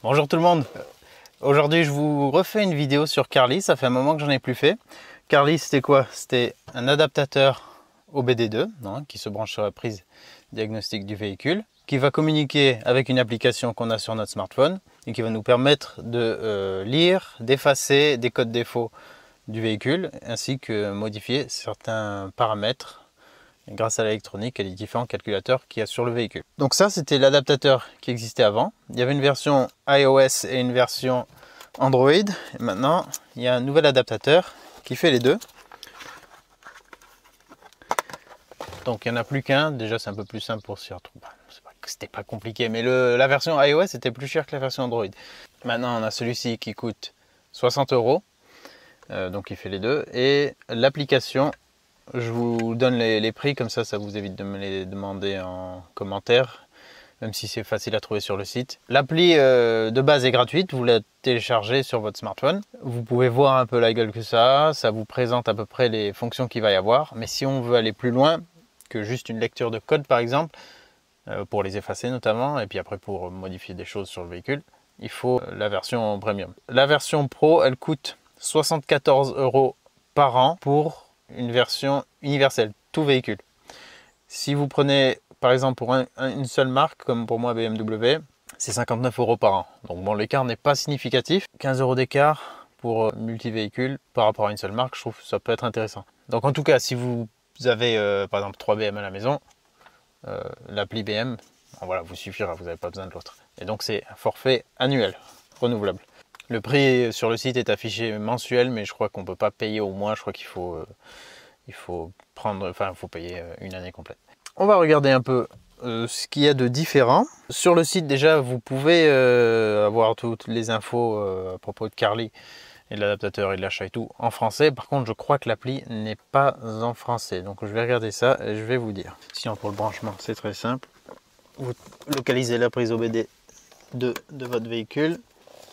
Bonjour tout le monde. Aujourd'hui je vous refais une vidéo sur Carly, ça fait un moment que j'en ai plus fait. Carly c'était quoi? C'était un adaptateur OBD2 qui se branche sur la prise diagnostique du véhicule, qui va communiquer avec une application qu'on a sur notre smartphone et qui va nous permettre de lire, d'effacer des codes défauts du véhicule ainsi que modifier certains paramètres grâce à l'électronique et les différents calculateurs qu'il y a sur le véhicule. Donc ça, c'était l'adaptateur qui existait avant. Il y avait une version iOS et une version Android. Et maintenant, il y a un nouvel adaptateur qui fait les deux. Donc il n'y en a plus qu'un. Déjà, c'est un peu plus simple pour s'y retrouver. C'était pas compliqué, mais la version iOS était plus chère que la version Android. Maintenant, on a celui-ci qui coûte 60 €. Donc il fait les deux. Et l'application, je vous donne les prix, comme ça vous évite de me les demander en commentaire, même si c'est facile à trouver sur le site. L'appli de base est gratuite, vous la téléchargez sur votre smartphone. Vous pouvez voir un peu la gueule que ça vous présente à peu près les fonctions qu'il va y avoir. Mais si on veut aller plus loin que juste une lecture de code par exemple, pour les effacer notamment, et puis après pour modifier des choses sur le véhicule, il faut la version premium. La version pro, elle coûte 74 € par an pour une version universelle, tout véhicule. Si vous prenez par exemple pour une seule marque, comme pour moi BMW, c'est 59 € par an. Donc bon, l'écart n'est pas significatif. 15 € d'écart pour multi-véhicule par rapport à une seule marque, je trouve que ça peut être intéressant. Donc en tout cas, si vous avez par exemple 3 BM à la maison, l'appli BM, voilà, vous suffira, vous n'avez pas besoin de l'autre. Et donc c'est un forfait annuel, renouvelable. Le prix sur le site est affiché mensuel, mais je crois qu'on ne peut pas payer au mois. Je crois qu'il faut, faut payer une année complète. On va regarder un peu ce qu'il y a de différent. Sur le site, déjà, vous pouvez avoir toutes les infos à propos de Carly et de l'adaptateur et de l'achat et tout en français. Par contre, je crois que l'appli n'est pas en français. Donc, je vais regarder ça et je vais vous dire. Sinon, pour le branchement, c'est très simple. Vous localisez la prise OBD2 de votre véhicule.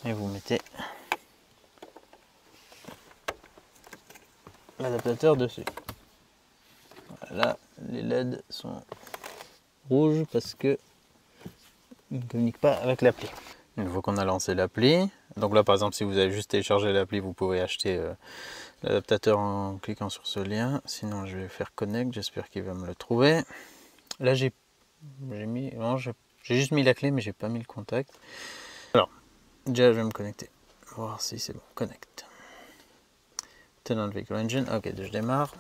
Et vous mettez l'adaptateur dessus. Voilà, les LED sont rouges parce que ils ne communiquent pas avec l'appli. Une fois qu'on a lancé l'appli, donc là par exemple si vous avez juste téléchargé l'appli, vous pouvez acheter l'adaptateur en cliquant sur ce lien. Sinon je vais faire connect, j'espère qu'il va me le trouver. Là j'ai juste mis la clé mais j'ai pas mis le contact. Alors déjà je vais me connecter. Voir si c'est bon. Connect. Turn on vehicle engine. Ok, je démarre.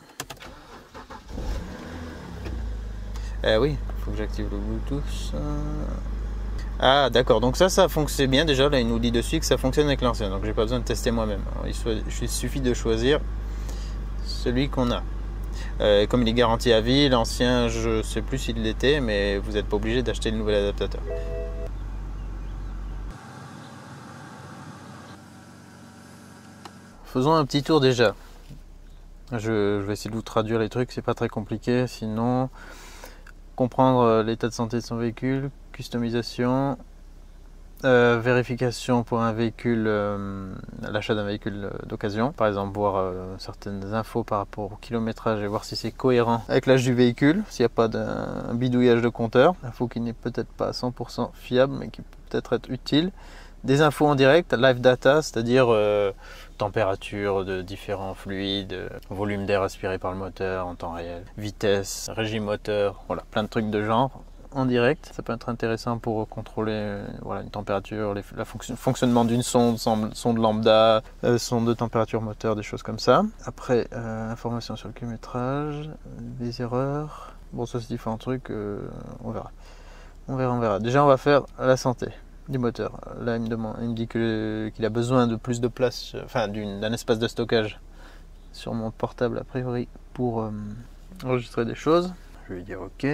Oui, il faut que j'active le Bluetooth. Ah d'accord, donc ça fonctionne bien déjà. Là il nous dit dessus que ça fonctionne avec l'ancien. Donc j'ai pas besoin de tester moi-même. Il suffit de choisir celui qu'on a. Comme il est garanti à vie, l'ancien je sais plus s'il l'était, mais vous n'êtes pas obligé d'acheter le nouvel adaptateur. Faisons un petit tour déjà. Je vais essayer de vous traduire les trucs, c'est pas très compliqué. Sinon, comprendre l'état de santé de son véhicule, customisation, vérification pour un véhicule, l'achat d'un véhicule d'occasion. Par exemple, voir certaines infos par rapport au kilométrage et voir si c'est cohérent avec l'âge du véhicule, s'il n'y a pas d'un bidouillage de compteur. Info qui n'est peut-être pas à 100% fiable, mais qui peut peut-être être utile. Des infos en direct, live data, c'est-à-dire température de différents fluides, volume d'air aspiré par le moteur en temps réel, vitesse, régime moteur, voilà, plein de trucs de genre en direct. Ça peut être intéressant pour contrôler une température, le fonctionnement d'une sonde lambda, sonde de température moteur, des choses comme ça. Après, information sur le kilométrage, des erreurs. Bon, ça c'est différents trucs, on verra. On verra. Déjà, on va faire la santé du moteur. Là il me dit qu'il a besoin de plus de place, d'un espace de stockage sur mon portable a priori pour enregistrer des choses. Je vais lui dire ok.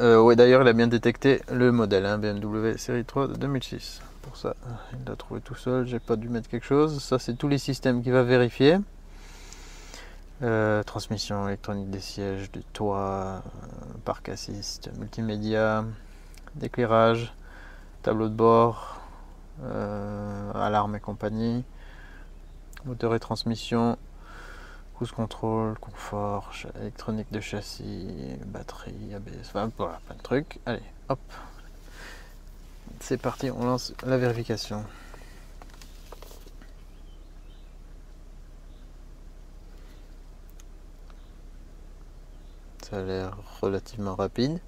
Ouais, d'ailleurs il a bien détecté le modèle BMW série 3 de 2006. Pour ça il l'a trouvé tout seul, j'ai pas dû mettre quelque chose. Ça c'est tous les systèmes qu'il va vérifier. Transmission électronique des sièges, du toit, parc assist, multimédia, d'éclairage, tableau de bord, alarme et compagnie, moteur et transmission, cruise control, confort, électronique de châssis, batterie, ABS, voilà, plein de trucs. Allez, hop. C'est parti, on lance la vérification. Ça a l'air relativement rapide.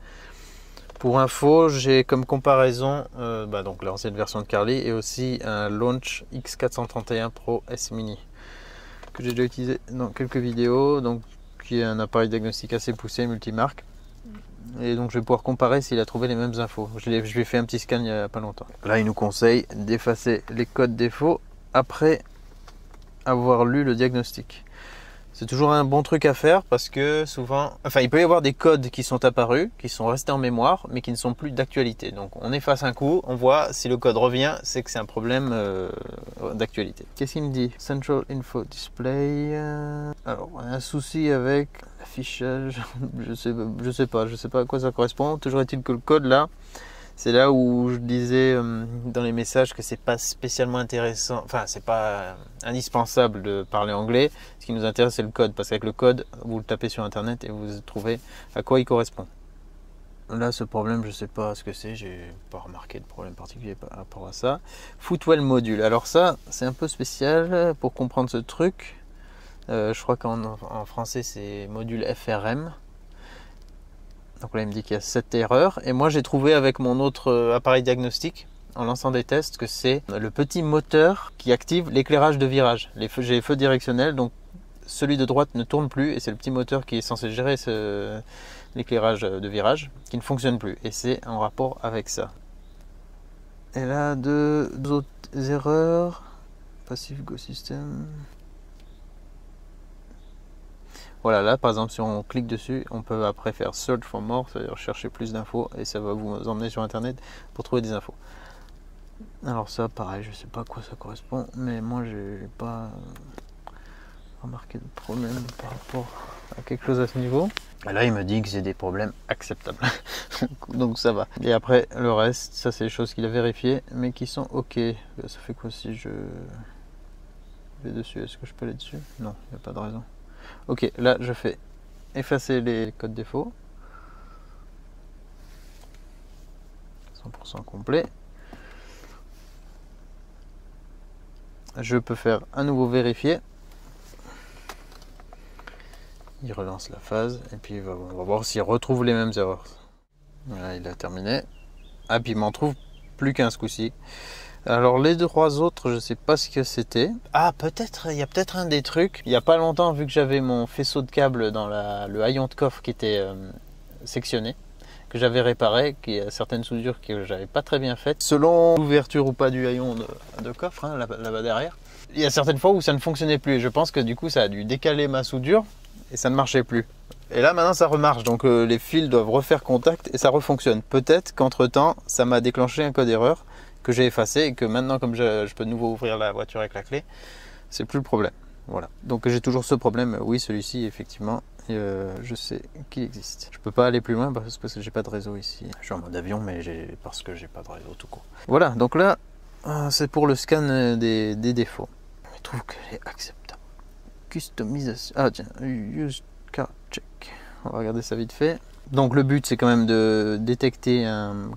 Pour info, j'ai comme comparaison donc l'ancienne version de Carly et aussi un Launch X431 Pro S Mini que j'ai déjà utilisé dans quelques vidéos, donc qui est un appareil diagnostic assez poussé, multimarque. Et donc je vais pouvoir comparer s'il a trouvé les mêmes infos. Je lui ai fait un petit scan il n'y a pas longtemps. Là, il nous conseille d'effacer les codes défauts après avoir lu le diagnostic. C'est toujours un bon truc à faire parce que souvent, il peut y avoir des codes qui sont apparus, qui sont restés en mémoire, mais qui ne sont plus d'actualité. Donc on efface un coup, on voit si le code revient, c'est que c'est un problème d'actualité. Qu'est-ce qu'il me dit? Central Info Display. Alors, on a un souci avec l'affichage. Je sais pas à quoi ça correspond. Toujours est-il que le code là, c'est là où je disais dans les messages que c'est pas spécialement intéressant, c'est pas indispensable de parler anglais. Ce qui nous intéresse, c'est le code, parce qu'avec le code, vous le tapez sur internet et vous trouvez à quoi il correspond. Là, ce problème, je sais pas ce que c'est, j'ai pas remarqué de problème particulier par rapport à ça. Footwell module. Alors ça, c'est un peu spécial pour comprendre ce truc. Je crois qu'en français, c'est module FRM. Donc là, il me dit qu'il y a cette erreur. Et moi, j'ai trouvé avec mon autre appareil diagnostic, en lançant des tests, que c'est le petit moteur qui active l'éclairage de virage. J'ai les feux directionnels, donc celui de droite ne tourne plus. Et c'est le petit moteur qui est censé gérer l'éclairage de virage qui ne fonctionne plus. Et c'est en rapport avec ça. Et là, deux autres erreurs. Passive Go System. Voilà, là par exemple, si on clique dessus, on peut après faire Search for More, c'est-à-dire chercher plus d'infos, et ça va vous emmener sur internet pour trouver des infos. Alors ça, pareil, je sais pas à quoi ça correspond, mais moi j'ai pas remarqué de problème par rapport à quelque chose à ce niveau. Et là, il me dit que j'ai des problèmes acceptables, donc ça va. Et après, le reste, ça c'est les choses qu'il a vérifiées, mais qui sont ok. Ça fait quoi si je vais dessus? Est-ce que je peux aller dessus? Non, il n'y a pas de raison. Ok, là je fais effacer les codes défauts. 100% complet. Je peux faire à nouveau vérifier. Il relance la phase et puis on va voir s'il retrouve les mêmes erreurs. Voilà, il a terminé. Ah, puis il m'en trouve plus qu'un ce coup-ci. Alors les trois autres, je sais pas ce que c'était. Ah, peut-être, il y a peut-être un des trucs. Il n'y a pas longtemps, vu que j'avais mon faisceau de câble dans le haillon de coffre qui était sectionné, que j'avais réparé, qui a certaines soudures que j'avais pas très bien faites, selon l'ouverture ou pas du haillon de coffre, hein, là-bas derrière. Il y a certaines fois où ça ne fonctionnait plus et je pense que du coup ça a dû décaler ma soudure et ça ne marchait plus. Et là maintenant ça remarche, donc les fils doivent refaire contact et ça refonctionne. Peut-être qu'entre temps ça m'a déclenché un code erreur que j'ai effacé et que maintenant comme je peux de nouveau ouvrir la voiture avec la clé, c'est plus le problème. Voilà. Donc j'ai toujours ce problème. Oui, celui-ci effectivement, je sais qu'il existe. Je peux pas aller plus loin parce que j'ai pas de réseau ici. Je suis en mode avion, mais parce que j'ai pas de réseau tout court. Voilà. Donc là, c'est pour le scan des défauts. Je trouve qu'elle est acceptable. Customisation. Ah tiens, use car check. On va regarder ça vite fait. Donc le but c'est quand même de détecter un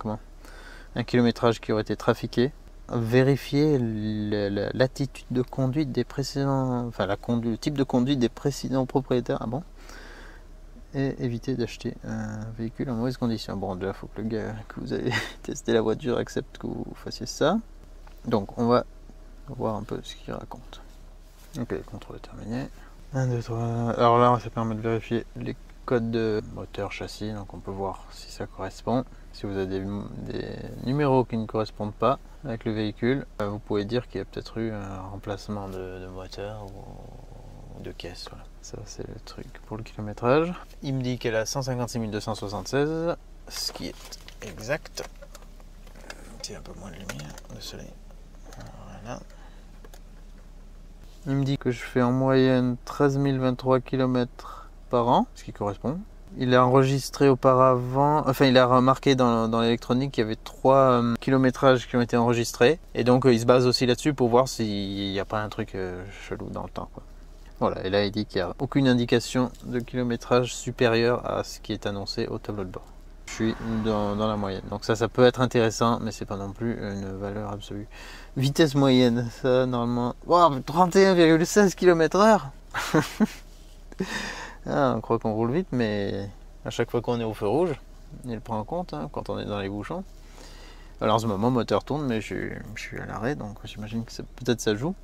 kilométrage qui aurait été trafiqué, vérifier l'attitude de conduite des précédents, le type de conduite des précédents propriétaires, et éviter d'acheter un véhicule en mauvaise condition. Bon, déjà, il faut que le gars que vous avez testé la voiture accepte que vous fassiez ça. Donc, on va voir un peu ce qu'il raconte. Ok, le contrôle est terminé. 1, 2, 3. Alors là, ça permet de vérifier les codes de moteur, châssis, donc on peut voir si ça correspond. Si vous avez des numéros qui ne correspondent pas avec le véhicule, vous pouvez dire qu'il y a peut-être eu un remplacement de moteur ou de caisse. Voilà. Ça c'est le truc pour le kilométrage. Il me dit qu'elle a 156 276, ce qui est exact. C'est un peu moins de lumière, le soleil. Voilà. Il me dit que je fais en moyenne 13 023 km par an, ce qui correspond. Il a enregistré auparavant, il a remarqué dans l'électronique qu'il y avait 3 kilométrages qui ont été enregistrés. Et donc il se base aussi là-dessus pour voir s'il n'y a pas un truc chelou dans le temps, quoi. Voilà, et là il dit qu'il n'y a aucune indication de kilométrage supérieur à ce qui est annoncé au tableau de bord. suis dans la moyenne. Donc ça peut être intéressant, mais c'est pas non plus une valeur absolue. Vitesse moyenne, ça normalement... Wow, 31,16 km/h. On croit qu'on roule vite, mais à chaque fois qu'on est au feu rouge, il prend en compte hein, quand on est dans les bouchons. Alors en ce moment, moteur tourne, mais je suis à l'arrêt, donc j'imagine que peut-être ça joue.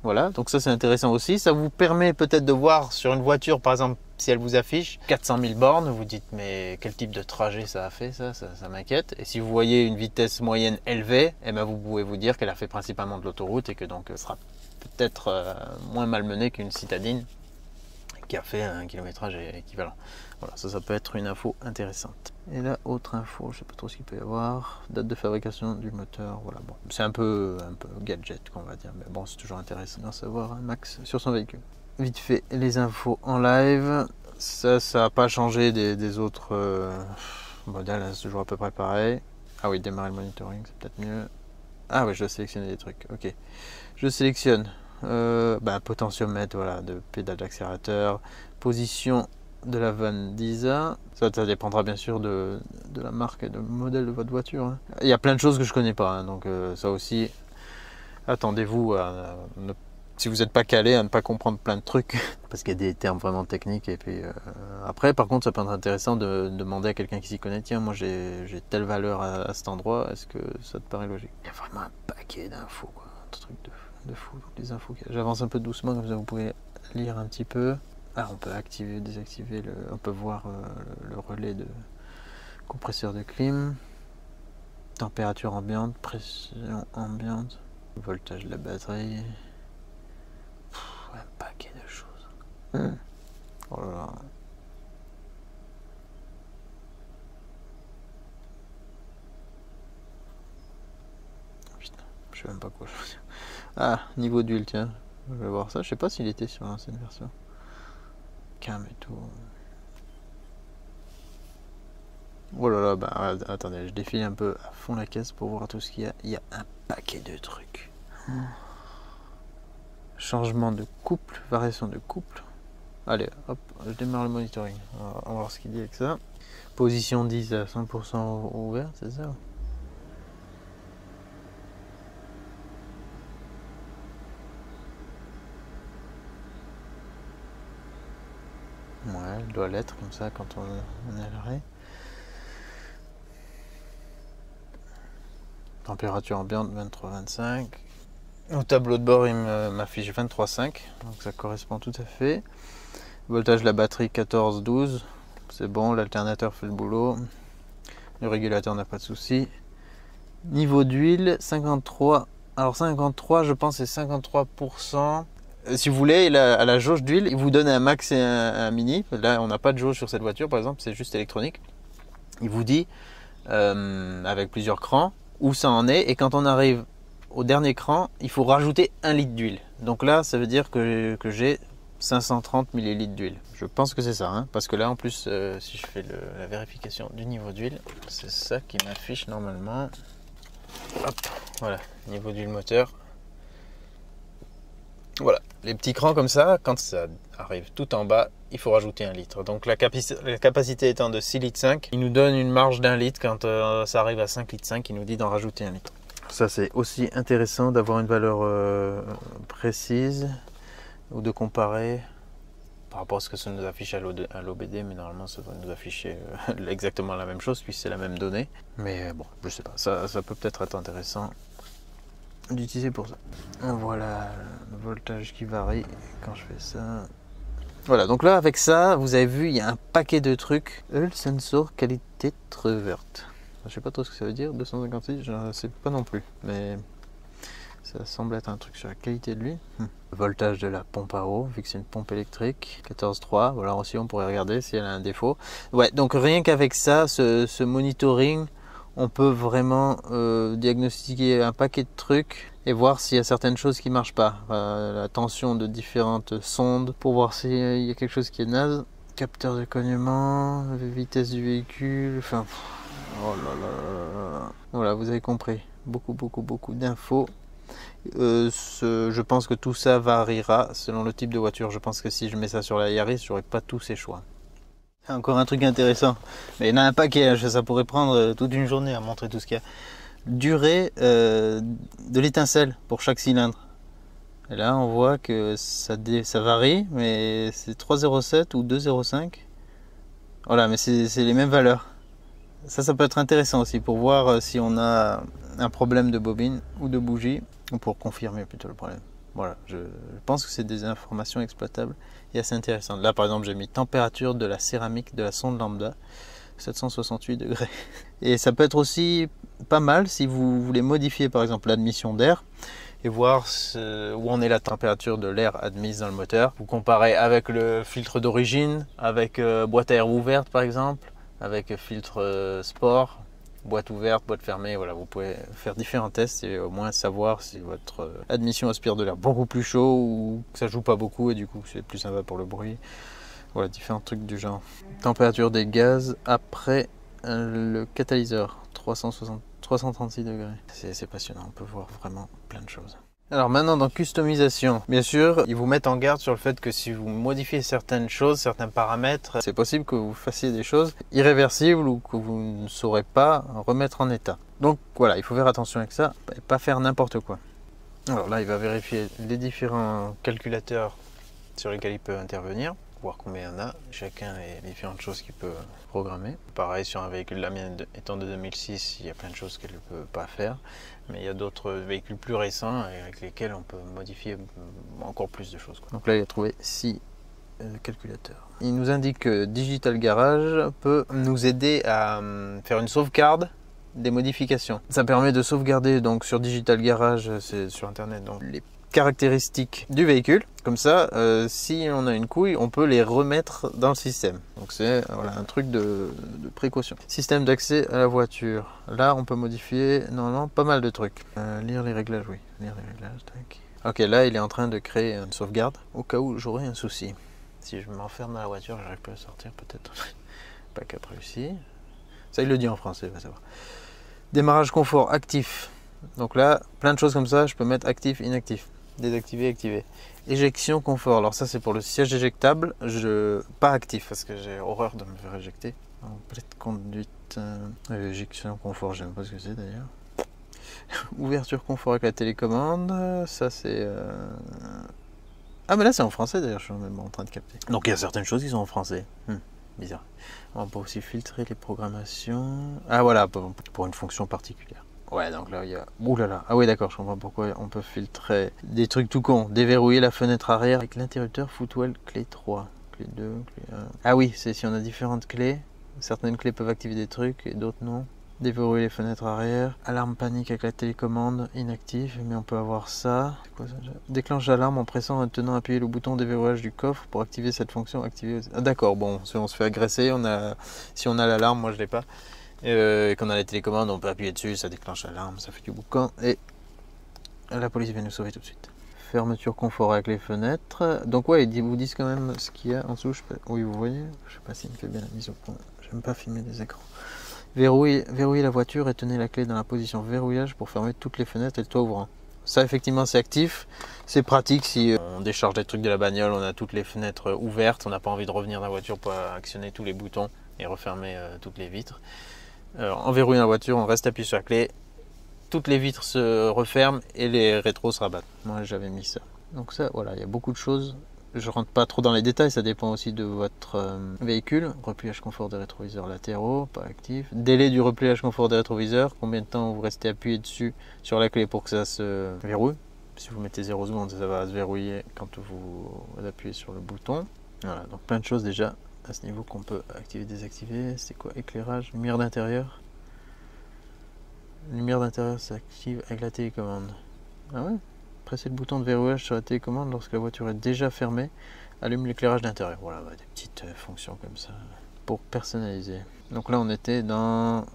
Voilà, donc ça c'est intéressant aussi. Ça vous permet peut-être de voir sur une voiture, par exemple, si elle vous affiche 400 000 bornes, vous dites mais quel type de trajet ça a fait, ça m'inquiète. Et si vous voyez une vitesse moyenne élevée, eh ben, vous pouvez vous dire qu'elle a fait principalement de l'autoroute et que donc elle sera peut-être moins malmenée qu'une citadine qui a fait un kilométrage équivalent. Voilà, ça peut être une info intéressante. Et là, autre info, je sais pas trop ce qu'il peut y avoir. Date de fabrication du moteur, voilà. Bon, c'est un peu gadget, qu'on va dire, mais bon, c'est toujours intéressant d'en savoir un max sur son véhicule. Vite fait, les infos en live. Ça n'a pas changé des autres modèles, hein, c'est toujours à peu près pareil. Ah oui, démarrer le monitoring, c'est peut-être mieux. Ah oui, je dois sélectionner des trucs, ok. Je sélectionne potentiomètre, voilà, de pédale d'accélérateur, position de la vanne d'ISA. Ça dépendra bien sûr de la marque et du modèle de votre voiture. Hein. Il y a plein de choses que je connais pas, hein, donc ça aussi, attendez-vous si vous n'êtes pas calé à ne pas comprendre plein de trucs, parce qu'il y a des termes vraiment techniques. Et puis après, par contre, ça peut être intéressant de demander à quelqu'un qui s'y connaît, tiens, moi j'ai telle valeur à cet endroit, est-ce que ça te paraît logique? Il y a vraiment un paquet d'infos, quoi, un truc de fou, les infos. J'avance un peu doucement, comme ça vous pouvez lire un petit peu. Ah, on peut activer, désactiver, on peut voir le relais de compresseur de clim, température ambiante, pression ambiante, voltage de la batterie, un paquet de choses. Oh là là. Putain, je sais même pas quoi choisir. Ah, niveau d'huile, tiens, je vais voir ça. Je sais pas s'il était sur l'ancienne version. Cam et tout. Oh là là, bah attendez, je défile un peu à fond la caisse pour voir tout ce qu'il y a. Il y a un paquet de trucs. Changement de couple, variation de couple. Allez, hop, je démarre le monitoring. On va voir ce qu'il dit avec ça. Position 10 à 100% ouvert, c'est ça? Ouais, elle doit l'être comme ça quand on est à l'arrêt. Température ambiante 23-25. Au tableau de bord, il m'affiche 23,5, donc ça correspond tout à fait. Voltage de la batterie 14-12, c'est bon, l'alternateur fait le boulot. Le régulateur n'a pas de souci. Niveau d'huile 53. Alors 53, je pense c'est 53%. Si vous voulez, à la jauge d'huile, il vous donne un max et un mini. Là, on n'a pas de jauge sur cette voiture, par exemple, c'est juste électronique. Il vous dit, avec plusieurs crans, où ça en est. Et quand on arrive au dernier cran, il faut rajouter 1 litre d'huile. Donc là, ça veut dire que j'ai 530 ml d'huile. Je pense que c'est ça, hein, parce que là, en plus, si je fais la vérification du niveau d'huile, c'est ça qui m'affiche normalement. Hop, voilà, niveau d'huile moteur. Voilà, les petits crans comme ça, quand ça arrive tout en bas, il faut rajouter 1 litre. Donc la capacité étant de 6,5 litres, il nous donne une marge d'1 litre. Quand ça arrive à 5,5 litres, il nous dit d'en rajouter 1 litre. Ça, c'est aussi intéressant d'avoir une valeur précise ou de comparer par rapport à ce que ça nous affiche à l'OBD, mais normalement ça doit nous afficher exactement la même chose puisque c'est la même donnée. Mais bon, je sais pas, ça peut peut-être être intéressant d'utiliser pour ça. Voilà le voltage qui varie quand je fais ça. Voilà, donc là avec ça, vous avez vu, il y a un paquet de trucs. Hull sensor qualité verte. Je sais pas trop ce que ça veut dire, 256, je ne sais pas non plus, mais ça semble être un truc sur la qualité de l'huile. Le voltage de la pompe à eau, vu que c'est une pompe électrique, 14,3, voilà aussi on pourrait regarder si elle a un défaut. Ouais, donc rien qu'avec ça, ce monitoring, on peut vraiment diagnostiquer un paquet de trucs et voir s'il y a certaines choses qui ne marchent pas. La tension de différentes sondes pour voir s'il y a quelque chose qui est naze. Capteur de cognement, vitesse du véhicule, enfin... Oh là là. Voilà, vous avez compris. Beaucoup d'infos. Je pense que tout ça variera selon le type de voiture. Je pense que si je mets ça sur la Yaris, j'aurai pas tous ces choix. Encore un truc intéressant, mais il y en a un paquet, ça pourrait prendre toute une journée à montrer tout ce qu'il y a. Durée de l'étincelle pour chaque cylindre. Et là on voit que ça varie, mais c'est 3,07 ou 2,05. Voilà, mais c'est les mêmes valeurs. Ça peut être intéressant aussi pour voir si on a un problème de bobine ou de bougie, ou pour confirmer plutôt le problème. Voilà, je pense que c'est des informations exploitables et assez intéressantes. Là par exemple j'ai mis température de la céramique de la sonde lambda, 768 degrés. Et ça peut être aussi pas mal si vous voulez modifier par exemple l'admission d'air et voir où en est la température de l'air admise dans le moteur. Vous comparez avec le filtre d'origine, avec boîte à air ouverte par exemple, avec filtre sport, boîte ouverte, boîte fermée. Voilà, vous pouvez faire différents tests et au moins savoir si votre admission aspire de l'air beaucoup plus chaud ou que ça joue pas beaucoup et du coup c'est plus sympa pour le bruit. Voilà, différents trucs du genre. Température des gaz après le catalyseur, 336 degrés. C'est passionnant, on peut voir vraiment plein de choses. Alors maintenant dans customisation, bien sûr, ils vous mettent en garde sur le fait que si vous modifiez certaines choses, certains paramètres, c'est possible que vous fassiez des choses irréversibles ou que vous ne saurez pas remettre en état. Donc voilà, il faut faire attention avec ça et pas faire n'importe quoi. Alors là, il va vérifier les différents calculateurs sur lesquels il peut intervenir, voir combien il y en a. Chacun est différentes choses qu'il peut programmer. Pareil sur un véhicule, la mienne étant de 2006, il y a plein de choses qu'elle ne peut pas faire. Mais il y a d'autres véhicules plus récents avec lesquels on peut modifier encore plus de choses. Donc là, il a trouvé 6 calculateurs. Il nous indique que Digital Garage peut nous aider à faire une sauvegarde des modifications. Ça permet de sauvegarder donc sur Digital Garage, c'est sur internet, donc les caractéristiques du véhicule. Comme ça, si on a une couille, on peut les remettre dans le système. Donc c'est voilà, un truc de précaution. Système d'accès à la voiture. Là, on peut modifier normalement pas mal de trucs. Lire les réglages, oui. Lire les réglages, tac. Ok, là, il est en train de créer une sauvegarde au cas où j'aurais un souci. Si je m'enferme dans la voiture, j'arrive pas à sortir peut-être. Backup réussi. Ça, il le dit en français, va savoir. Démarrage confort actif. Donc là, plein de choses comme ça, je peux mettre actif, inactif. Désactiver, activer. Éjection confort. Alors ça c'est pour le siège éjectable. Pas actif parce que j'ai horreur de me faire éjecter. Complète conduite. Éjection confort, je ne sais pas ce que c'est d'ailleurs. Ouverture confort avec la télécommande. Ça c'est... Ah mais là c'est en français d'ailleurs, je suis même en train de capter. Donc il y a certaines choses qui sont en français. Bizarre. On peut aussi filtrer les programmations. Ah voilà, pour une fonction particulière. Ouais, donc là, il y a... Ouh là là. Ah oui, d'accord, je comprends pourquoi on peut filtrer des trucs tout cons. Déverrouiller la fenêtre arrière avec l'interrupteur footwell clé 3. Clé 2, clé 1. Ah oui, c'est si on a différentes clés. Certaines clés peuvent activer des trucs et d'autres non. Déverrouiller les fenêtres arrière. Alarme panique avec la télécommande, inactif. Mais on peut avoir ça. C'est quoi ça? Déclenche l'alarme en pressant et en tenant appuyé le bouton déverrouillage du coffre pour activer cette fonction. Activer... Ah d'accord, bon, si on se fait agresser, si on a l'alarme, moi je l'ai pas. Et qu'on a les télécommandes, on peut appuyer dessus, ça déclenche l'alarme, ça fait du boucan et la police vient nous sauver tout de suite. Fermeture confort avec les fenêtres. Donc ouais, ils vous disent quand même ce qu'il y a en dessous. Oui, vous voyez, je sais pas s'il me fait bien la mise au point. J'aime pas filmer des écrans. Verrouillez la voiture et tenez la clé dans la position verrouillage pour fermer toutes les fenêtres et le toit ouvrant. Ça effectivement c'est actif, c'est pratique si on décharge des trucs de la bagnole, on a toutes les fenêtres ouvertes, on n'a pas envie de revenir dans la voiture pour actionner tous les boutons et refermer toutes les vitres. En verrouillant la voiture, on reste appuyé sur la clé, toutes les vitres se referment et les rétros se rabattent. Moi j'avais mis ça. Donc ça, voilà, il y a beaucoup de choses. Je rentre pas trop dans les détails, ça dépend aussi de votre véhicule. Repliage confort des rétroviseurs latéraux, pas actif. Délai du repliage confort des rétroviseurs, combien de temps vous restez appuyé dessus sur la clé pour que ça se verrouille. Si vous mettez 0 secondes, ça va se verrouiller quand vous appuyez sur le bouton. Voilà, donc plein de choses déjà à ce niveau qu'on peut activer, désactiver. C'est quoi? Éclairage, lumière d'intérieur. Lumière d'intérieur s'active avec la télécommande. Ah ouais? Pressez le bouton de verrouillage sur la télécommande lorsque la voiture est déjà fermée. Allume l'éclairage d'intérieur. Voilà, des petites fonctions comme ça pour personnaliser. Donc là on était dans...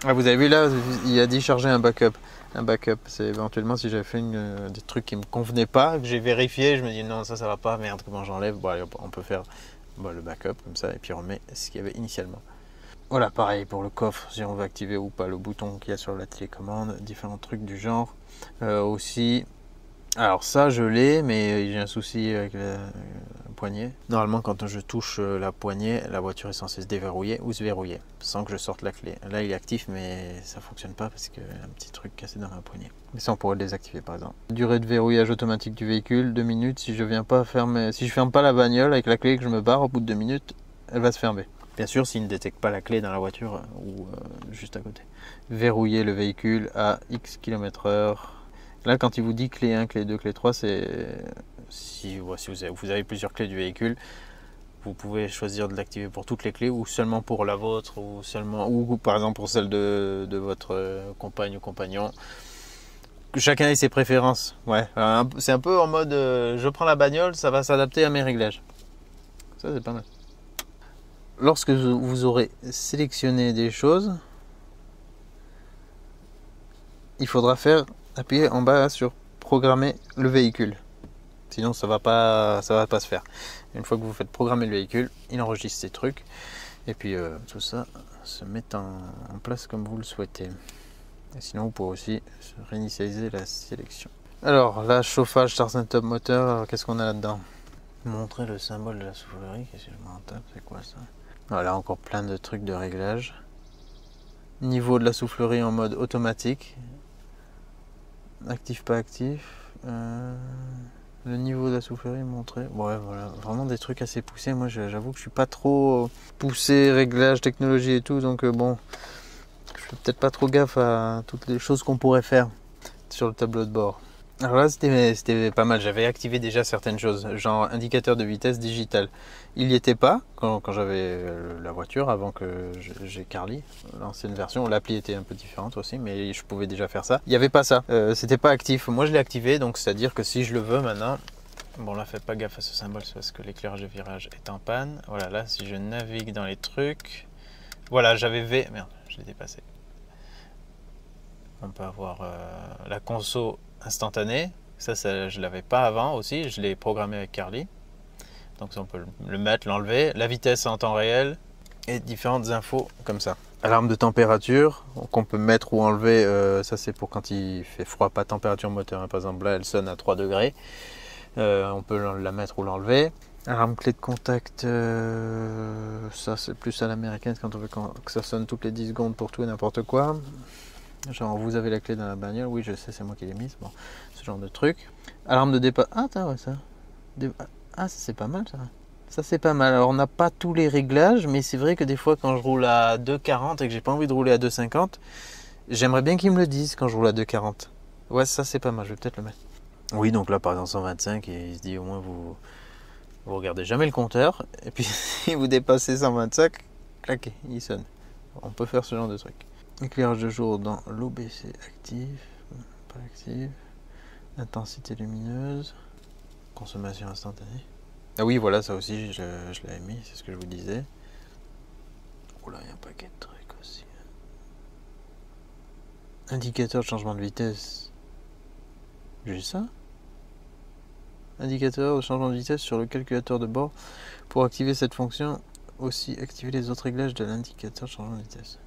Ah, vous avez vu là, il a dit charger un backup. Un backup, c'est éventuellement si j'avais fait des trucs qui me convenaient pas, que j'ai vérifié, je me dis non ça va pas, merde comment j'enlève. Bon allez, on peut faire le backup comme ça et puis on remet ce qu'il y avait initialement. Voilà, pareil pour le coffre, si on veut activer ou pas le bouton qu'il y a sur la télécommande, différents trucs du genre. Aussi Alors ça je l'ai, mais j'ai un souci avec la poignée. Normalement quand je touche la poignée, la voiture est censée se déverrouiller ou se verrouiller sans que je sorte la clé. Là il est actif mais ça fonctionne pas parce qu'il y a un petit truc cassé dans la poignée. Mais ça on pourrait le désactiver par exemple. Durée de verrouillage automatique du véhicule, 2 minutes. Si je viens pas fermer, si je ferme pas la bagnole avec la clé et que je me barre, au bout de 2 minutes, elle va se fermer. Bien sûr s'il ne détecte pas la clé dans la voiture ou juste à côté. Verrouiller le véhicule à X km/h. Là, quand il vous dit clé 1, clé 2, clé 3, c'est si vous avez plusieurs clés du véhicule, vous pouvez choisir de l'activer pour toutes les clés ou seulement pour la vôtre ou par exemple pour celle de votre compagne ou compagnon. Chacun ait ses préférences. Ouais, c'est un peu en mode je prends la bagnole, ça va s'adapter à mes réglages. Ça, c'est pas mal. Lorsque vous aurez sélectionné des choses, il faudra appuyer en bas sur programmer le véhicule. Sinon ça va pas se faire. Une fois que vous faites programmer le véhicule, il enregistre ces trucs et puis tout ça se met en place comme vous le souhaitez. Et sinon vous pouvez aussi réinitialiser la sélection. Alors là, chauffage, start and stop moteur, qu'est-ce qu'on a là-dedans? Montrer le symbole de la soufflerie, qu'est-ce que je m'en tape, c'est quoi ça? Voilà, encore plein de trucs de réglage. Niveau de la soufflerie en mode automatique. Actif, pas actif. Le niveau de la soufflerie montré. Ouais, voilà, vraiment des trucs assez poussés. Moi, j'avoue que je suis pas trop poussé, réglage, technologie et tout. Donc, bon, je fais peut-être pas trop gaffe à toutes les choses qu'on pourrait faire sur le tableau de bord. Alors là, c'était pas mal. J'avais activé déjà certaines choses, genre indicateur de vitesse digital. Il n'y était pas quand j'avais la voiture, avant que j'ai Carly, l'ancienne version. L'appli était un peu différente aussi, mais je pouvais déjà faire ça. Il n'y avait pas ça. C'était pas actif. Moi, je l'ai activé, donc c'est-à-dire que si je le veux maintenant... Bon, là, faites pas gaffe à ce symbole, c'est parce que l'éclairage de virage est en panne. Voilà, là, si je navigue dans les trucs... Voilà, j'avais V... Merde, je l'ai dépassé. On peut avoir la conso instantanée. Ça, je l'avais pas avant aussi. Je l'ai programmé avec Carly. Donc ça, on peut le mettre, l'enlever. La vitesse en temps réel et différentes infos comme ça. Alarme de température qu'on peut mettre ou enlever. Ça, c'est pour quand il fait froid, pas température moteur. Hein. Par exemple, là, elle sonne à 3 degrés. On peut la mettre ou l'enlever. Alarme clé de contact, ça c'est plus à l'américaine quand on veut que ça sonne toutes les 10 secondes pour tout et n'importe quoi. Genre vous avez la clé dans la bagnole, oui je sais, c'est moi qui l'ai mise, bon, ce genre de truc. Alarme de départ, ah t'as ouais ça. Ah ça c'est pas mal ça. Ça c'est pas mal, alors on n'a pas tous les réglages, mais c'est vrai que des fois quand je roule à 2,40 et que j'ai pas envie de rouler à 2,50, j'aimerais bien qu'ils me le disent quand je roule à 2,40. Ouais ça c'est pas mal, je vais peut-être le mettre. Oui donc là par exemple 125, et il se dit au moins vous regardez jamais le compteur, et puis si vous dépassez 125, claquez, il sonne. On peut faire ce genre de truc. Éclairage de jour dans l'OBC actif, pas actif. Intensité lumineuse. Consommation instantanée. Ah oui, voilà, ça aussi, je l'avais mis, c'est ce que je vous disais. Oh là, il y a un paquet de trucs aussi. Indicateur de changement de vitesse. J'ai ça. Indicateur de changement de vitesse sur le calculateur de bord. Pour activer cette fonction, aussi activer les autres réglages de l'indicateur de changement de vitesse.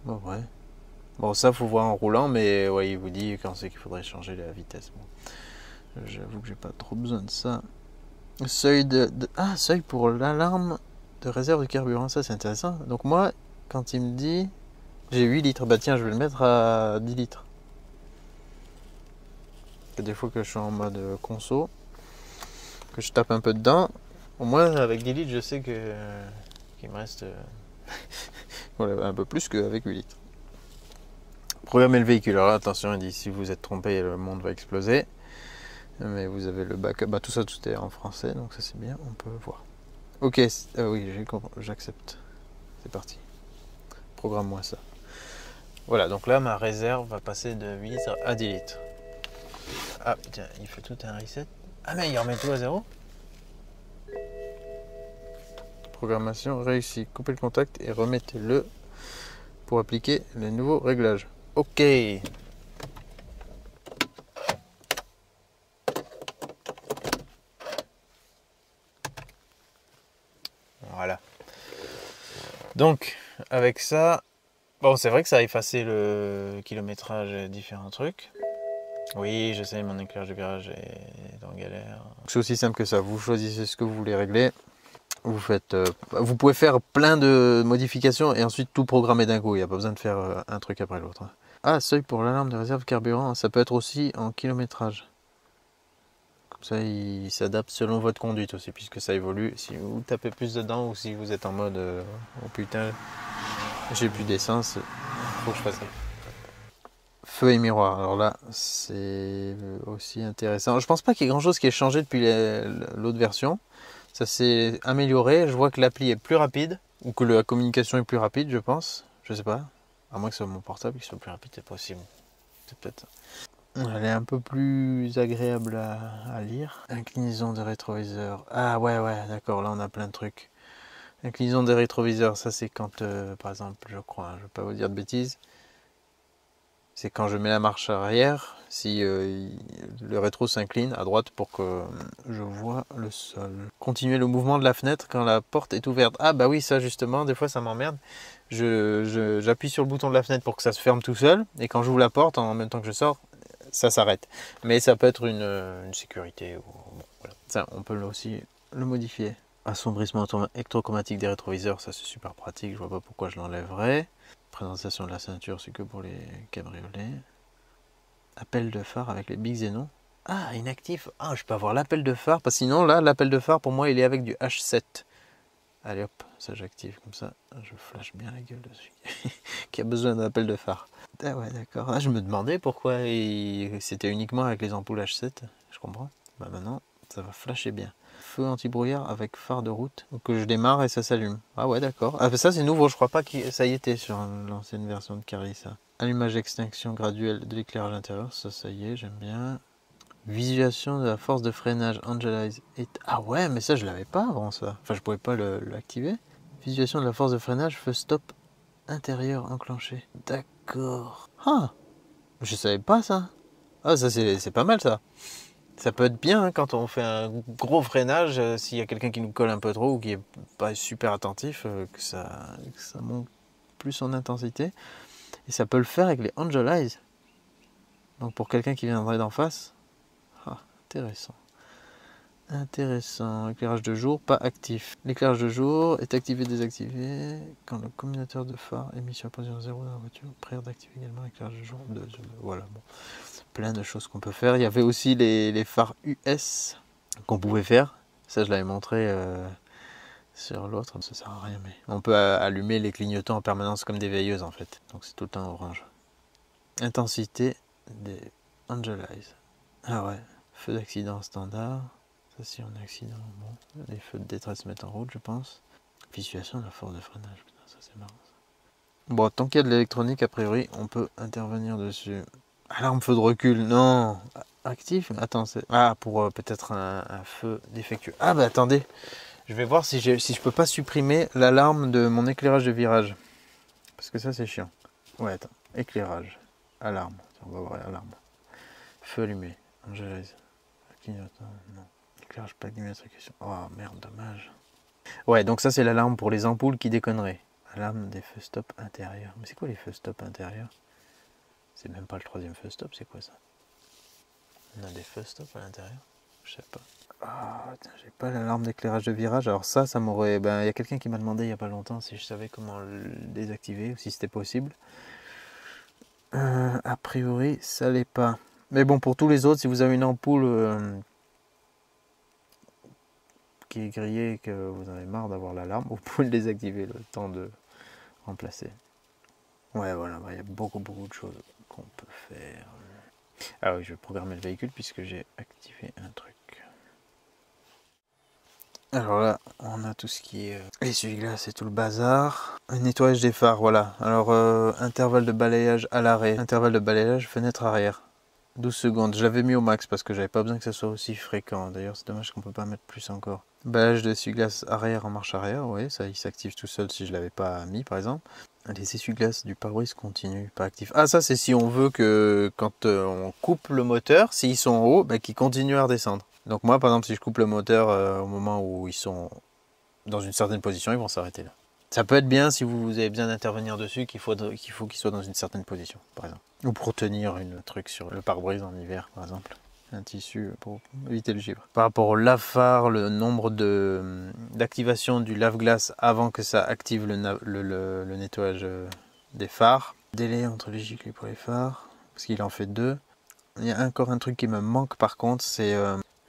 Bon, ouais. Bon, ça, faut voir en roulant, mais ouais, il vous dit quand c'est qu'il faudrait changer la vitesse. Bon. J'avoue que j'ai pas trop besoin de ça. Seuil seuil pour l'alarme de réserve de carburant. Ça, c'est intéressant. Donc, moi, quand il me dit j'ai 8 litres, bah tiens, je vais le mettre à 10 litres. Et des fois que je suis en mode conso, que je tape un peu dedans, au moins avec 10 litres, je sais qu'il me reste voilà, un peu plus qu'avec 8 litres. Programmer le véhicule. Alors là, attention, il dit si vous êtes trompé, le monde va exploser. Mais vous avez le backup. Bah, tout ça, tout est en français, donc ça c'est bien, on peut voir. Ok, oui, j'accepte. C'est parti. Programme-moi ça. Voilà, donc là, ma réserve va passer de 8 litres à 10 litres. Ah, tiens, il fait tout un reset. Ah, mais il remet tout à zéro. Programmation réussie. Coupez le contact et remettez-le pour appliquer les nouveaux réglages. Ok. Voilà. Donc, avec ça, bon, c'est vrai que ça a effacé le kilométrage et différents trucs. Oui, je sais, mon éclairage de virage est en galère. C'est aussi simple que ça. Vous choisissez ce que vous voulez régler. Vous faites, vous pouvez faire plein de modifications et ensuite tout programmer d'un coup. Il n'y a pas besoin de faire un truc après l'autre. Ah, seuil pour l'alarme de réserve carburant. Ça peut être aussi en kilométrage. Comme ça, il s'adapte selon votre conduite aussi, puisque ça évolue. Si vous tapez plus dedans ou si vous êtes en mode oh putain, j'ai plus d'essence, faut que je fasse ça. Feu et miroir. Alors là, c'est aussi intéressant. Je pense pas qu'il y ait grand chose qui ait changé depuis l'autre version. Ça s'est amélioré. Je vois que l'appli est plus rapide ou que la communication est plus rapide, je pense. Je sais pas. À moins que ce soit mon portable qui soit plus rapide, c'est possible. C'est peut-être ça. Elle est un peu plus agréable à lire. Inclinaison des rétroviseurs. Ah ouais, d'accord, là on a plein de trucs. Inclinaison des rétroviseurs, ça c'est quand, par exemple, je crois, je ne vais pas vous dire de bêtises, c'est quand je mets la marche arrière, si le rétro s'incline à droite pour que je vois le sol. Continuer le mouvement de la fenêtre quand la porte est ouverte. Ah bah oui, ça justement, des fois ça m'emmerde. J'appuie sur le bouton de la fenêtre pour que ça se ferme tout seul, et quand j'ouvre la porte, en même temps que je sors, ça s'arrête. Mais ça peut être une sécurité. Bon, voilà. Ça, on peut aussi le modifier. Assombrissement électrochromatique des rétroviseurs, ça c'est super pratique, je vois pas pourquoi je l'enlèverais. Présentation de la ceinture, c'est que pour les cabriolets. Appel de phare avec les big xénon. Ah, inactif. Ah, je peux avoir l'appel de phare, parce que sinon là, l'appel de phare pour moi il est avec du H7. Allez hop, ça j'active comme ça, je flash bien la gueule dessus. Qui a besoin d'un appel de phare. Ah ouais, d'accord. Ah, je me demandais pourquoi c'était uniquement avec les ampoules H7. Je comprends. Bah maintenant, ça va flasher bien. Feu anti-brouillard avec phare de route. Donc je démarre et ça s'allume. Ah ouais, d'accord. Ah, ça c'est nouveau. Je crois pas que ça y était sur l'ancienne version de Carly, ça. Allumage extinction graduelle de l'éclairage intérieur. Ça y est, j'aime bien. Visualisation de la force de freinage Angelize. Ah ouais, mais ça je l'avais pas avant ça. Enfin, je pouvais pas l'activer. Visualisation de la force de freinage, feu stop intérieur enclenché. D'accord. Ah, je savais pas ça. Ah, ça c'est pas mal ça. Ça peut être bien hein, quand on fait un gros freinage, s'il y a quelqu'un qui nous colle un peu trop ou qui est pas super attentif, que ça monte plus en intensité. Et ça peut le faire avec les Angelize. Donc pour quelqu'un qui viendrait d'en face. Ah, intéressant. Intéressant. Éclairage de jour, pas actif. L'éclairage de jour est activé, désactivé quand le combinateur de phare est mis sur position 0 dans la voiture. Prière d'activer également l'éclairage de jour. Voilà, bon. Plein de choses qu'on peut faire. Il y avait aussi les phares US qu'on pouvait faire. Ça, je l'avais montré sur l'autre. Ça sert à rien, mais on peut allumer les clignotants en permanence comme des veilleuses en fait. Donc c'est tout le temps orange. Intensité des Angelize. Ah ouais. Feu d'accident standard. Ça, si on a accident, bon. Les feux de détresse se mettent en route, je pense. Visualisation de la force de freinage. Putain, ça c'est marrant. Bon, tant qu'il y a de l'électronique, a priori, on peut intervenir dessus. Alarme feu de recul, non. Actif. Attends, c'est... Ah, pour peut-être un feu défectueux. Ah bah attendez, je vais voir si je peux pas supprimer l'alarme de mon éclairage de virage. Parce que ça c'est chiant. Ouais, attends. Éclairage. Alarme. On va voir l'alarme. Feu allumé. Angelaise. Clignotant. Non. Éclairage pas d'immatriculation. Oh merde, dommage. Ouais, donc ça c'est l'alarme pour les ampoules qui déconneraient. Alarme des feux stop intérieurs. Mais c'est quoi les feux stop intérieurs? C'est même pas le troisième feu stop, c'est quoi ça? On a des feux stop à l'intérieur? Je sais pas. Ah, j'ai pas l'alarme d'éclairage de virage. Alors ça m'aurait... Ben, y a quelqu'un qui m'a demandé il y a pas longtemps si je savais comment le désactiver ou si c'était possible. A priori, ça l'est pas. Mais bon, pour tous les autres, si vous avez une ampoule qui est grillée et que vous en avez marre d'avoir l'alarme, vous pouvez le désactiver le temps de remplacer. Ouais, voilà, il y a beaucoup de choses qu'on peut faire. Ah oui, je vais programmer le véhicule puisque j'ai activé un truc. Alors là, on a tout ce qui est essuie-glace et tout le bazar. Un nettoyage des phares, voilà. Alors, intervalle de balayage à l'arrêt. Intervalle de balayage, fenêtre arrière. 12 secondes. Je l'avais mis au max parce que j'avais pas besoin que ça soit aussi fréquent. D'ailleurs, c'est dommage qu'on peut pas mettre plus encore. Balayage d'essuie-glace arrière en marche arrière, oui, ça il s'active tout seul si je l'avais pas mis par exemple. Les essuie-glaces du pare-brise continuent, pas actifs. Ah, ça c'est si on veut que quand on coupe le moteur, s'ils sont en haut, bah, qu'ils continuent à redescendre. Donc moi par exemple si je coupe le moteur au moment où ils sont dans une certaine position, ils vont s'arrêter là. Ça peut être bien si vous avez besoin d'intervenir dessus, qu'il faut qu'il soit dans une certaine position, par exemple. Ou pour tenir un truc sur le pare-brise en hiver, par exemple. Un tissu pour éviter le givre. Par rapport au lave-phare, le nombre d'activation du lave-glace avant que ça active le nettoyage des phares. Délai entre les giclées pour les phares, parce qu'il en fait 2. Il y a encore un truc qui me manque par contre, c'est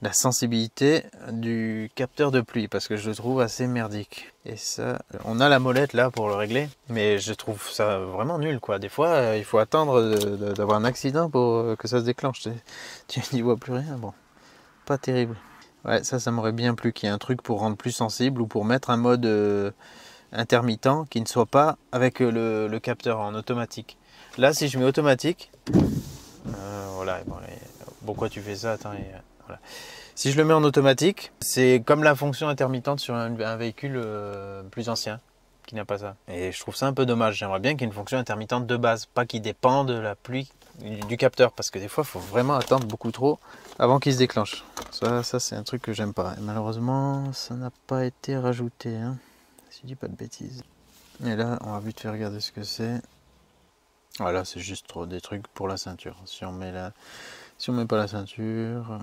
la sensibilité du capteur de pluie, parce que je le trouve assez merdique. Et ça, on a la molette là pour le régler, mais je trouve ça vraiment nul quoi. Des fois, il faut attendre d'avoir un accident pour que ça se déclenche. Tu n'y vois plus rien, bon, pas terrible. Ouais, ça m'aurait bien plu qu'il y ait un truc pour rendre plus sensible ou pour mettre un mode intermittent qui ne soit pas avec le capteur en automatique. Là, si je mets automatique, voilà, bon, pourquoi tu fais ça? Attends, voilà. Si je le mets en automatique, c'est comme la fonction intermittente sur un véhicule plus ancien qui n'a pas ça. Et je trouve ça un peu dommage. J'aimerais bien qu'il y ait une fonction intermittente de base, pas qu'il dépend de la pluie du capteur, parce que des fois, il faut vraiment attendre beaucoup trop avant qu'il se déclenche. Ça c'est un truc que j'aime pas. Et malheureusement, ça n'a pas été rajouté, hein, si je dis pas de bêtises. Et là, on va vite faire regarder ce que c'est. Voilà, c'est juste des trucs pour la ceinture. Si on met pas la ceinture,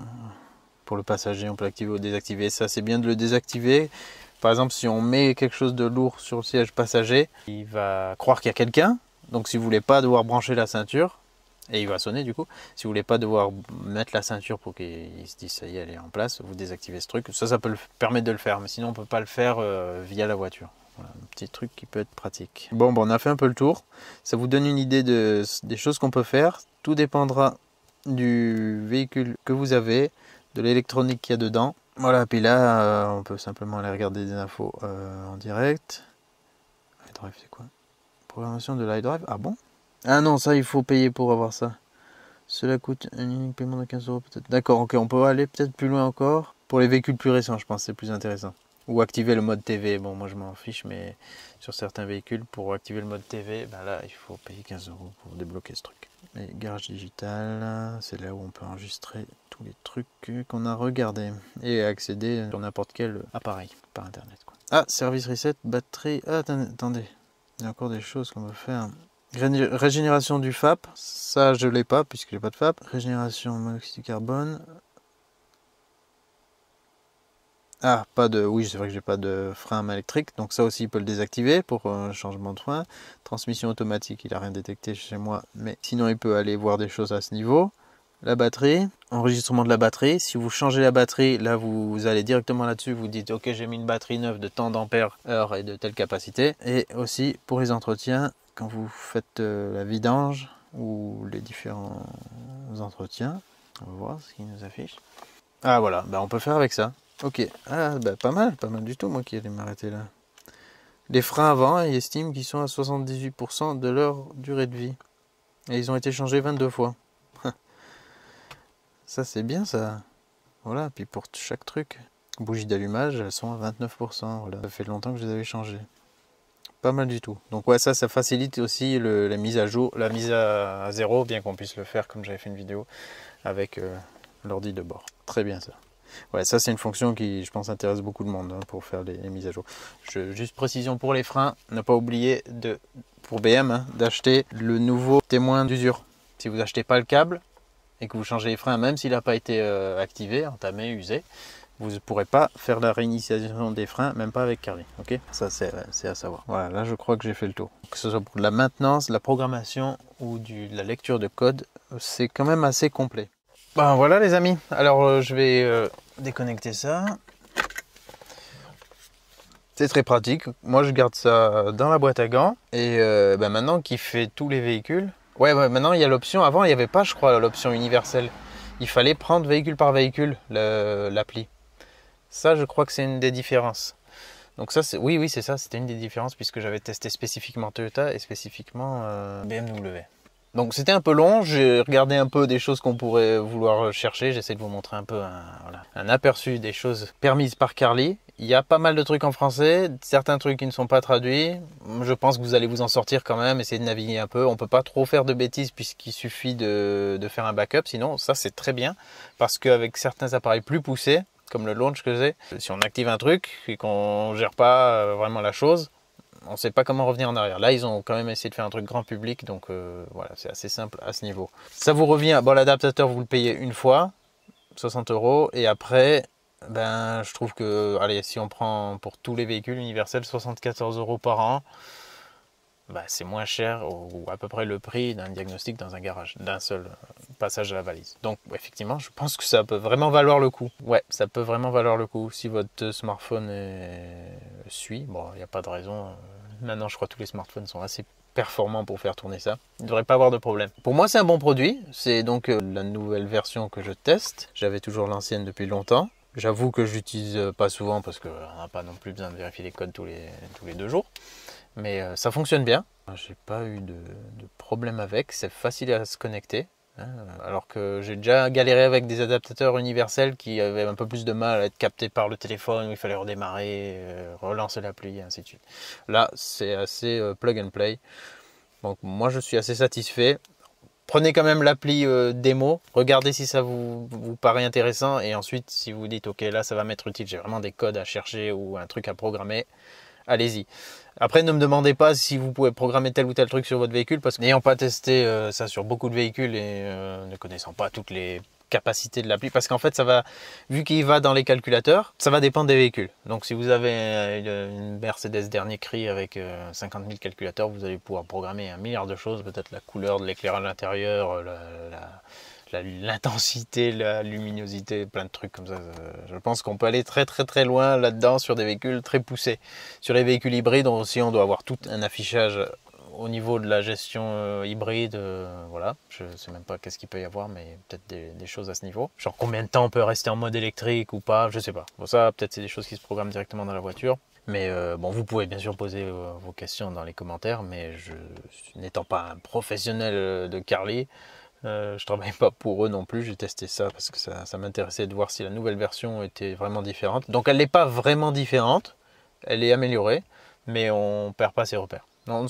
pour le passager, on peut l'activer ou désactiver. Ça, c'est bien de le désactiver. Par exemple, si on met quelque chose de lourd sur le siège passager, il va croire qu'il y a quelqu'un. Donc, si vous voulez pas devoir brancher la ceinture, et il va sonner du coup, si vous voulez pas devoir mettre la ceinture pour qu'il se dise ça y est, elle est en place, vous désactivez ce truc. Ça peut permettre de le faire, mais sinon on peut pas le faire via la voiture. Voilà, un petit truc qui peut être pratique. Bon, on a fait un peu le tour. Ça vous donne une idée des choses qu'on peut faire. Tout dépendra du véhicule que vous avez, de l'électronique qu'il y a dedans. Voilà, puis là, on peut simplement aller regarder des infos en direct. iDrive, c'est quoi? Programmation de l'iDrive. Ah bon? Ah non, ça, il faut payer pour avoir ça. Cela coûte un unique paiement de 15 € peut-être. D'accord, ok, on peut aller peut-être plus loin encore. Pour les véhicules plus récents, je pense, c'est plus intéressant. Ou activer le mode TV. Bon, moi je m'en fiche, mais sur certains véhicules, pour activer le mode TV, ben là, il faut payer 15 € pour débloquer ce truc. Et garage digital, c'est là où on peut enregistrer tous les trucs qu'on a regardés et accéder sur n'importe quel appareil par internet, quoi. Ah, service reset, batterie. Ah, attendez, il y a encore des choses qu'on peut faire. Régénération du FAP, ça je l'ai pas puisque j'ai pas de FAP. Régénération monoxyde de carbone. Ah, oui, c'est vrai que j'ai pas de frein à main électrique, donc ça aussi il peut le désactiver pour un changement de frein. Transmission automatique, il a rien détecté chez moi, mais sinon il peut aller voir des choses à ce niveau. La batterie, enregistrement de la batterie. Si vous changez la batterie, là vous allez directement là-dessus, vous dites ok, j'ai mis une batterie neuve de tant d'ampères heure et de telle capacité. Et aussi pour les entretiens, quand vous faites la vidange ou les différents entretiens, on va voir ce qu'il nous affiche. Ah voilà, on peut faire avec ça. Ok, pas mal du tout, moi qui allais m'arrêter là. Les freins avant, ils estiment qu'ils sont à 78% de leur durée de vie. Et ils ont été changés 22 fois. Ça c'est bien ça. Voilà, puis pour chaque truc. Bougies d'allumage, elles sont à 29%. Voilà. Ça fait longtemps que je les avais changées. Pas mal du tout. Donc ouais, ça facilite aussi la mise à jour, la mise à zéro, bien qu'on puisse le faire comme j'avais fait une vidéo avec l'ordi de bord. Très bien ça. Ouais, ça c'est une fonction qui, je pense, intéresse beaucoup de monde pour faire les mises à jour. Juste précision pour les freins, ne pas oublier pour BM d'acheter le nouveau témoin d'usure. Si vous n'achetez pas le câble et que vous changez les freins, même s'il n'a pas été activé, entamé, usé, vous ne pourrez pas faire la réinitialisation des freins, même pas avec Carly. Ok, ça c'est à savoir. Voilà, là je crois que j'ai fait le tour. Que ce soit pour de la maintenance, de la programmation ou de la lecture de code, c'est quand même assez complet. Voilà les amis, alors je vais déconnecter ça. C'est très pratique, moi je garde ça dans la boîte à gants. Et maintenant qu'il fait tous les véhicules, ouais maintenant il y a l'option, avant il n'y avait pas je crois l'option universelle. Il fallait prendre véhicule par véhicule l'appli. Ça je crois que c'est une des différences. Donc ça oui c'est ça, c'était une des différences puisque j'avais testé spécifiquement Toyota et spécifiquement BMW. Donc c'était un peu long, j'ai regardé un peu des choses qu'on pourrait vouloir chercher, j'essaie de vous montrer un peu un aperçu des choses permises par Carly. Il y a pas mal de trucs en français, certains trucs qui ne sont pas traduits. Je pense que vous allez vous en sortir quand même, essayer de naviguer un peu. On ne peut pas trop faire de bêtises puisqu'il suffit de faire un backup, sinon ça c'est très bien. Parce qu'avec certains appareils plus poussés, comme le launch que j'ai, si on active un truc et qu'on ne gère pas vraiment la chose, on ne sait pas comment revenir en arrière. Là, ils ont quand même essayé de faire un truc grand public, donc voilà, c'est assez simple à ce niveau. Ça vous revient, bon, l'adaptateur, vous le payez une fois, 60 €, et après, ben, je trouve que, allez, si on prend pour tous les véhicules universels, 74 € par an, ben, c'est moins cher, ou à peu près le prix d'un diagnostic dans un garage, d'un seul passage à la valise. Donc, effectivement, je pense que ça peut vraiment valoir le coup. Ouais, ça peut vraiment valoir le coup. Si votre smartphone suit, bon, il n'y a pas de raison. Maintenant, je crois que tous les smartphones sont assez performants pour faire tourner ça. Il ne devrait pas avoir de problème. Pour moi, c'est un bon produit. C'est donc la nouvelle version que je teste. J'avais toujours l'ancienne depuis longtemps. J'avoue que je l'utilise pas souvent parce qu'on n'a pas non plus besoin de vérifier les codes tous les 2 jours. Mais ça fonctionne bien. J'ai pas eu de problème avec. C'est facile à se connecter. Alors que j'ai déjà galéré avec des adaptateurs universels qui avaient un peu plus de mal à être captés par le téléphone, où il fallait redémarrer, relancer l'appli et ainsi de suite. Là, c'est assez plug and play. Donc moi, je suis assez satisfait. Prenez quand même l'appli démo, regardez si ça vous paraît intéressant, et ensuite, si vous dites ok, là ça va m'être utile, j'ai vraiment des codes à chercher ou un truc à programmer, allez-y. Après, ne me demandez pas si vous pouvez programmer tel ou tel truc sur votre véhicule, parce que n'ayant pas testé ça sur beaucoup de véhicules et ne connaissant pas toutes les capacités de l'appli, parce qu'en fait, ça va, vu qu'il va dans les calculateurs, ça va dépendre des véhicules. Donc, si vous avez une Mercedes dernier cri avec 50 000 calculateurs, vous allez pouvoir programmer un milliard de choses, peut-être la couleur de l'éclairage intérieur, l'intensité, la luminosité, plein de trucs comme ça. Je pense qu'on peut aller très très très loin là-dedans sur des véhicules très poussés. Sur les véhicules hybrides aussi, on doit avoir tout un affichage au niveau de la gestion hybride. Voilà, je ne sais même pas qu'est-ce qu'il peut y avoir, mais peut-être des choses à ce niveau. Genre combien de temps on peut rester en mode électrique ou pas, je sais pas. Bon, ça peut-être c'est des choses qui se programment directement dans la voiture. Mais bon, vous pouvez bien sûr poser vos questions dans les commentaires, mais n'étant pas un professionnel de Carly, je travaille pas pour eux non plus, j'ai testé ça parce que ça m'intéressait de voir si la nouvelle version était vraiment différente. Donc elle n'est pas vraiment différente, elle est améliorée, mais on perd pas ses repères. Non,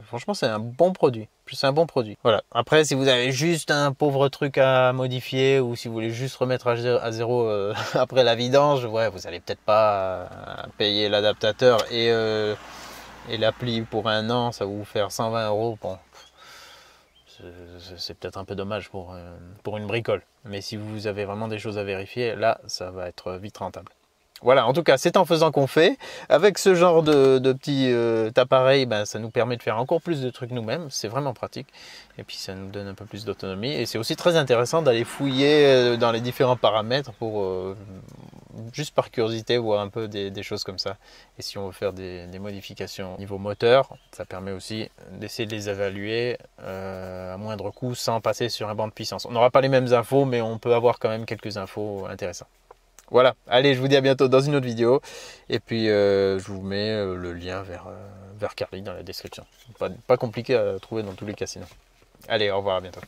franchement c'est un bon produit, c'est un bon produit. Voilà. Après, si vous avez juste un pauvre truc à modifier, ou si vous voulez juste remettre à zéro après la vidange, ouais, vous allez peut-être pas payer l'adaptateur et l'appli pour un an, ça va vous faire 120 €. Bon, c'est peut-être un peu dommage pour une bricole. Mais si vous avez vraiment des choses à vérifier, là, ça va être vite rentable. Voilà, en tout cas, c'est en faisant qu'on fait. Avec ce genre de petits appareils, ben, ça nous permet de faire encore plus de trucs nous-mêmes. C'est vraiment pratique. Et puis, ça nous donne un peu plus d'autonomie. Et c'est aussi très intéressant d'aller fouiller dans les différents paramètres pour, juste par curiosité, voir un peu des choses comme ça. Et si on veut faire des modifications au niveau moteur, ça permet aussi d'essayer de les évaluer à moindre coût sans passer sur un banc de puissance. On n'aura pas les mêmes infos, mais on peut avoir quand même quelques infos intéressantes. Voilà, allez, je vous dis à bientôt dans une autre vidéo. Et puis, je vous mets le lien vers Carly dans la description. Pas compliqué à trouver dans tous les cas sinon. Allez, au revoir, à bientôt.